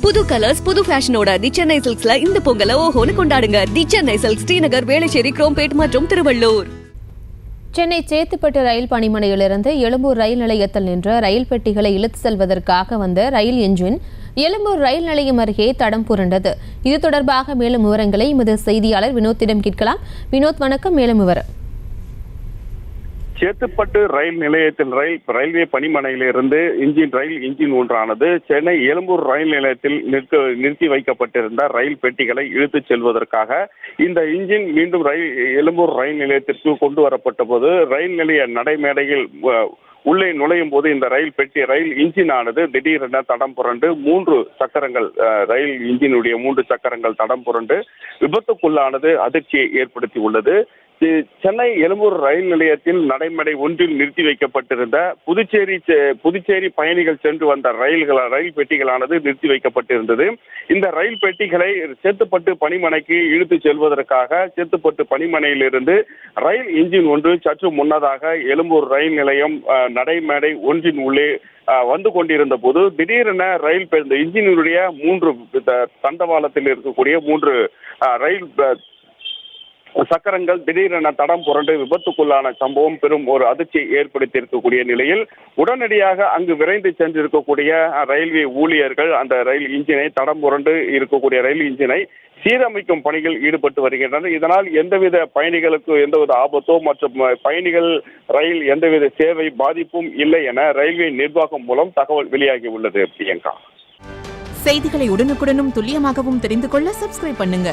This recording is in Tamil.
புது கலர்ஸ் புது ஃபேஷனோட தி சென்னை சில்க்ஸ்ல இந்த பொங்கலை ஓஹோன்னு கொண்டாடுங்க. தி சென்னை சில்க்ஸ், ஸ்ரீநகர், வேளச்சேரி, குரோம்பேட் மற்றும் திருவள்ளூர். சென்னை சேத்துப்பட்டு ரயில் பணிமனையிலிருந்து எழும்பூர் ரயில் நிலையத்தில் நின்ற ரயில் பெட்டிகளை இழுத்து செல்வதற்காக வந்த ரயில் என்ஜின் எழும்பூர் ரயில் நிலையம் அருகே தடம் புரண்டது. இது தொடர்பாக மேலும் விவரங்களை எமது செய்தியாளர் வினோத்திடம் கேட்கலாம். வினோத், வணக்கம். மேலும் விவரம். சேத்துப்பட்டு ரயில் நிலையத்தில் ரயில்வே பணிமனையிலிருந்து ரயில் இன்ஜின் ஒன்றானது சென்னை எழும்பூர் ரயில் நிலையத்தில் நிறுத்தி வைக்கப்பட்டிருந்த ரயில் பெட்டிகளை இழுத்துச் செல்வதற்காக இந்த இன்ஜின் மீண்டும் எழும்பூர் ரயில் நிலையத்திற்கு கொண்டு வரப்பட்ட போது ரயில் நிலைய நடைமேடையில் உள்ளே நுழையும் போது இந்த ரயில் இன்ஜின் ஆனது திடீரென தடம் புரண்டு 3 சக்கரங்கள் ரயில் இன்ஜினுடைய 3 சக்கரங்கள் தடம் புரண்டு விபத்துக்குள்ளானது அதிர்ச்சியை ஏற்படுத்தி உள்ளது. சென்னை எழும்பூர் ரயில் நிலையத்தில் நடைமேடை ஒன்றில் நிறுத்தி வைக்கப்பட்டிருந்த புதுச்சேரி பயணிகள் சென்று வந்த ரயில் பெட்டிகளானது நிறுத்தி வைக்கப்பட்டிருந்தது. இந்த ரயில் பெட்டிகளை சேத்துப்பட்டு பணிமனைக்கு இழுத்து செல்வதற்காக சேத்துப்பட்டு பணிமனையிலிருந்து ரயில் இன்ஜின் ஒன்று சற்று முன்னதாக எழும்பூர் ரயில் நிலையம் நடைமேடை ஒன்றின் உள்ளே வந்து கொண்டிருந்த போது திடீரென இந்த இன்ஜினுடைய 3 தண்டவாளத்தில் இருக்கக்கூடிய 3 ரயில் சக்கரங்கள் திடீரென தடம் புரண்டு விபத்துக்குள்ளான சம்பவம் பெரும் ஒரு அதிர்ச்சியை ஏற்படுத்தி இருக்கக்கூடிய நிலையில் உடனடியாக அங்கு விரைந்து சென்றிருக்கக்கூடிய ரயில்வே ஊழியர்கள் அந்த ரயில் இன்ஜினை தடம் புரண்டு இருக்கக்கூடிய ரயில் இன்ஜினை சீரமைக்கும் பணியில் ஈடுபட்டு வருகின்றனர். இதனால் எந்தவித பயணிகளுக்கு எந்தவித ஆபத்தோ மற்றும் பயணிகள் ரயில் எந்தவித சேவை பாதிப்பும் இல்லை என ரயில்வே நிர்வாகம் மூலம் தகவல் வெளியாகி உள்ளது. பிரியங்கா, செய்திகளை உடனுக்குடனும் துல்லியமாகவும் தெரிந்து கொள்ள சப்ஸ்கிரைப் பண்ணுங்க.